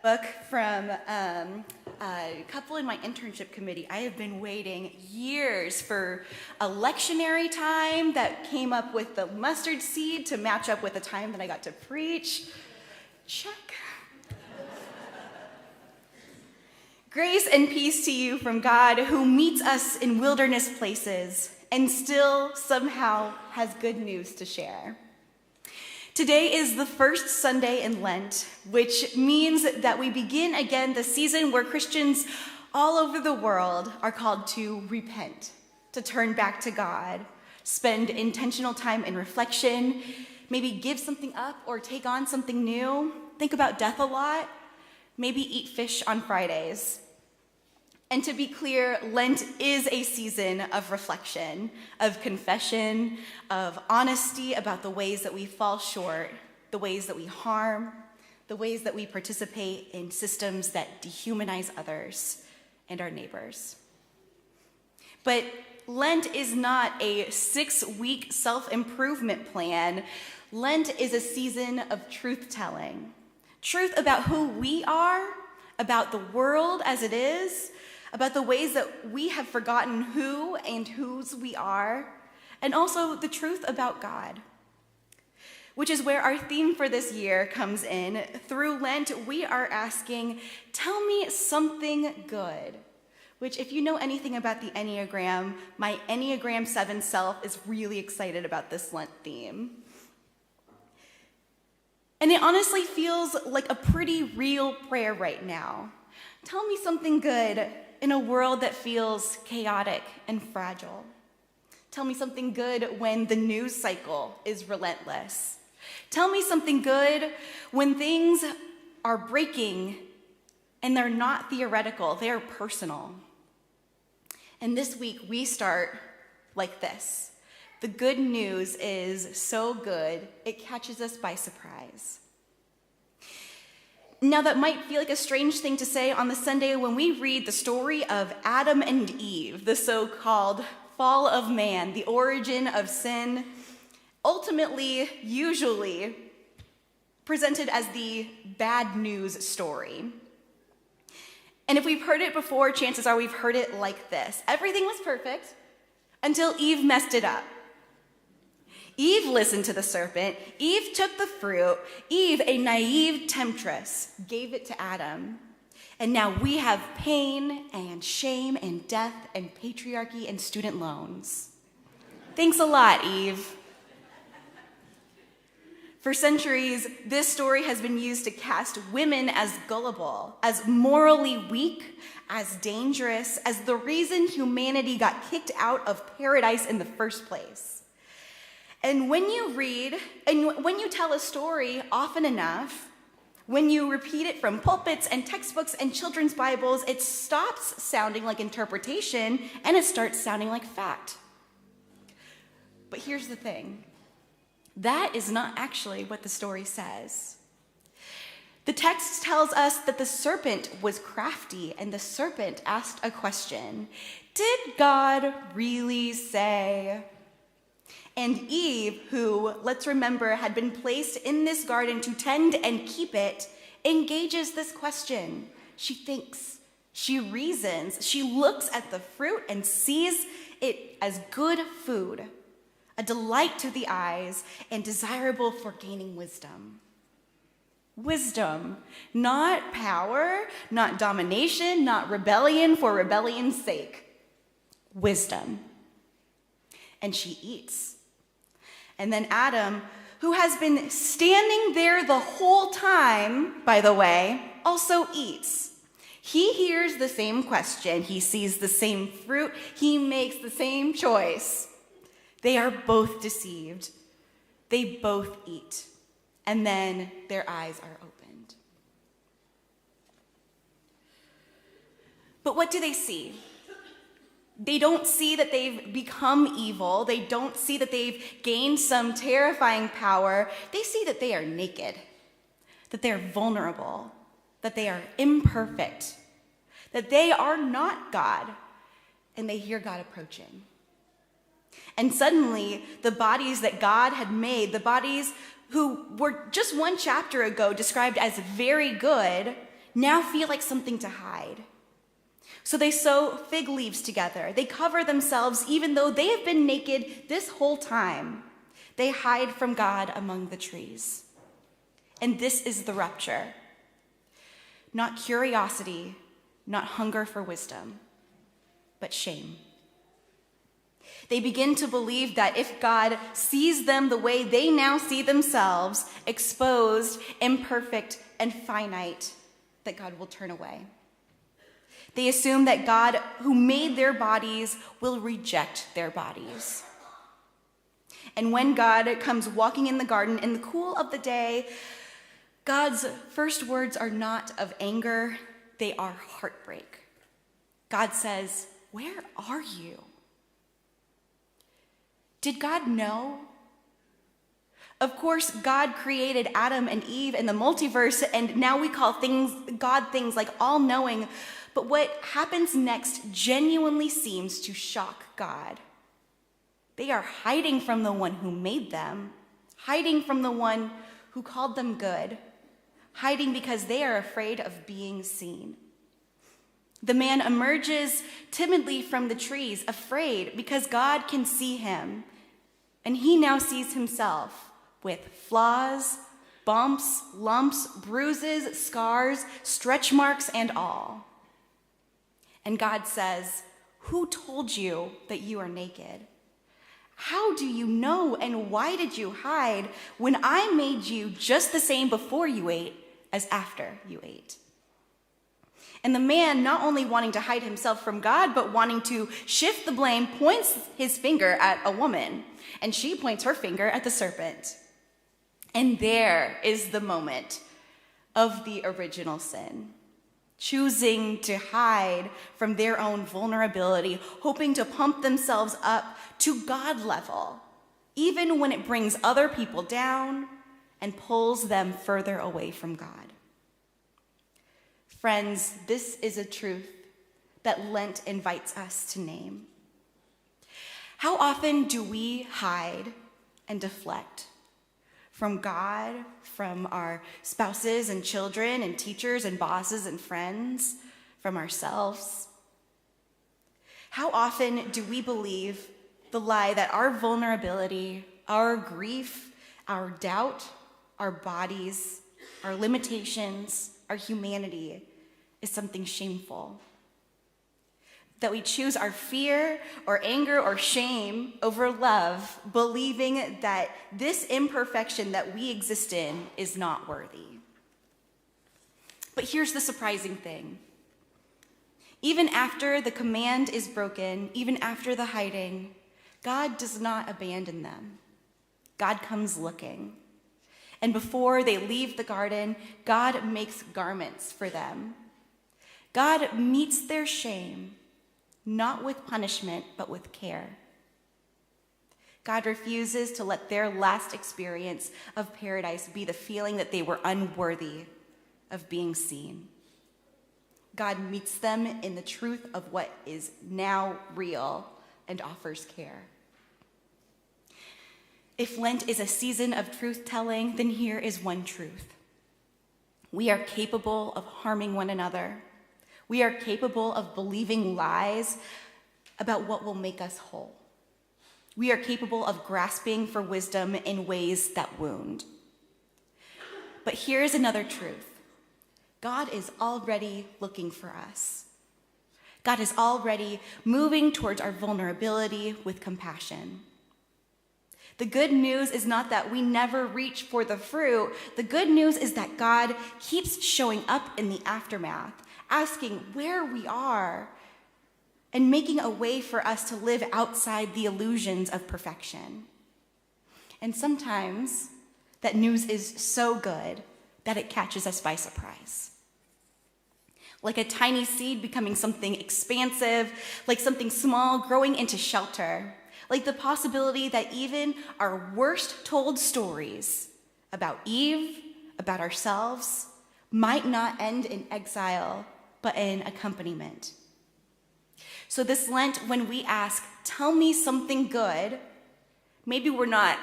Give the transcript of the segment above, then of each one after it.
book from a couple in my internship committee. I have been waiting years for a lectionary time that came up with the mustard seed to match up with the time that I got to preach. Check. Grace and peace to you from God, who meets us in wilderness places and still somehow has good news to share. Today is the first Sunday in Lent, which means that we begin again the season where Christians all over the world are called to repent, to turn back to God, spend intentional time in reflection, maybe give something up or take on something new, think about death a lot, maybe eat fish on Fridays. And to be clear, Lent is a season of reflection, of confession, of honesty about the ways that we fall short, the ways that we harm, the ways that we participate in systems that dehumanize others and our neighbors. But Lent is not a 6-week self-improvement plan. Lent is a season of truth-telling. Truth about who we are, about the world as it is, about the ways that we have forgotten who and whose we are, and also the truth about God, which is where our theme for this year comes in. Through Lent, we are asking, tell me something good, which if you know anything about the Enneagram, my Enneagram 7 self is really excited about this Lent theme. And it honestly feels like a pretty real prayer right now. Tell me something good in a world that feels chaotic and fragile. Tell me something good when the news cycle is relentless. Tell me something good when things are breaking and they're not theoretical, they're personal. And this week we start like this. The good news is so good, it catches us by surprise. Now, that might feel like a strange thing to say on the Sunday when we read the story of Adam and Eve, the so-called fall of man, the origin of sin, ultimately, usually, presented as the bad news story. And if we've heard it before, chances are we've heard it like this. Everything was perfect until Eve messed it up. Eve listened to the serpent. Eve took the fruit. Eve, a naive temptress, gave it to Adam. And now we have pain and shame and death and patriarchy and student loans. Thanks a lot, Eve. For centuries, this story has been used to cast women as gullible, as morally weak, as dangerous, as the reason humanity got kicked out of paradise in the first place. And when you read, and when you tell a story often enough, when you repeat it from pulpits and textbooks and children's Bibles, it stops sounding like interpretation and it starts sounding like fact. But here's the thing. That is not actually what the story says. The text tells us that the serpent was crafty and the serpent asked a question. Did God really say? And Eve, who, let's remember, had been placed in this garden to tend and keep it, engages this question. She thinks, she reasons, she looks at the fruit and sees it as good food, a delight to the eyes and desirable for gaining wisdom. Wisdom, not power, not domination, not rebellion for rebellion's sake. Wisdom. And she eats. And then Adam, who has been standing there the whole time, by the way, also eats. He hears the same question. He sees the same fruit. He makes the same choice. They are both deceived. They both eat. And then their eyes are opened. But what do they see? They don't see that they've become evil. They don't see that they've gained some terrifying power. They see that they are naked, that they're vulnerable, that they are imperfect, that they are not God, and they hear God approaching. And suddenly, the bodies that God had made, the bodies who were just one chapter ago described as very good, now feel like something to hide. So they sew fig leaves together. They cover themselves even though they have been naked this whole time. They hide from God among the trees. And this is the rupture. Not curiosity, not hunger for wisdom, but shame. They begin to believe that if God sees them the way they now see themselves, exposed, imperfect, and finite, that God will turn away. They assume that God, who made their bodies, will reject their bodies. And when God comes walking in the garden in the cool of the day, God's first words are not of anger, they are heartbreak. God says, "Where are you?" Did God know? Of course, God created Adam and Eve and the multiverse, and now we call God things like all-knowing. But what happens next genuinely seems to shock God. They are hiding from the one who made them, hiding from the one who called them good, hiding because they are afraid of being seen. The man emerges timidly from the trees, afraid because God can see him, and he now sees himself with flaws, bumps, lumps, bruises, scars, stretch marks, and all. And God says, "Who told you that you are naked? How do you know, and why did you hide when I made you just the same before you ate as after you ate?" And the man, not only wanting to hide himself from God, but wanting to shift the blame, points his finger at a woman, and she points her finger at the serpent. And there is the moment of the original sin. Choosing to hide from their own vulnerability, hoping to pump themselves up to God level, even when it brings other people down and pulls them further away from God. Friends, this is a truth that Lent invites us to name. How often do we hide and deflect from God, from our spouses and children and teachers and bosses and friends, from ourselves? How often do we believe the lie that our vulnerability, our grief, our doubt, our bodies, our limitations, our humanity is something shameful? That we choose our fear or anger or shame over love, believing that this imperfection that we exist in is not worthy. But here's the surprising thing. Even after the command is broken, even after the hiding, God does not abandon them. God comes looking. And before they leave the garden, God makes garments for them. God meets their shame, not with punishment, but with care. God refuses to let their last experience of paradise be the feeling that they were unworthy of being seen. God meets them in the truth of what is now real and offers care. If Lent is a season of truth-telling, then here is one truth. We are capable of harming one another. We are capable of believing lies about what will make us whole. We are capable of grasping for wisdom in ways that wound. But here's another truth. God is already looking for us. God is already moving towards our vulnerability with compassion. The good news is not that we never reach for the fruit. The good news is that God keeps showing up in the aftermath, asking where we are, and making a way for us to live outside the illusions of perfection. And sometimes that news is so good that it catches us by surprise. Like a tiny seed becoming something expansive, like something small growing into shelter, like the possibility that even our worst told stories about Eve, about ourselves, might not end in exile, but in accompaniment. So this Lent, when we ask, "Tell me something good," maybe we're not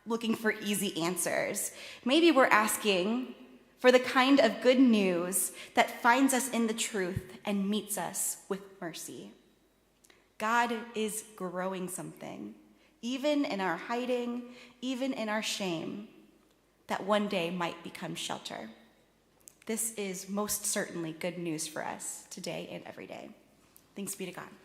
looking for easy answers. Maybe we're asking for the kind of good news that finds us in the truth and meets us with mercy. God is growing something, even in our hiding, even in our shame, that one day might become shelter. This is most certainly good news for us today and every day. Thanks be to God.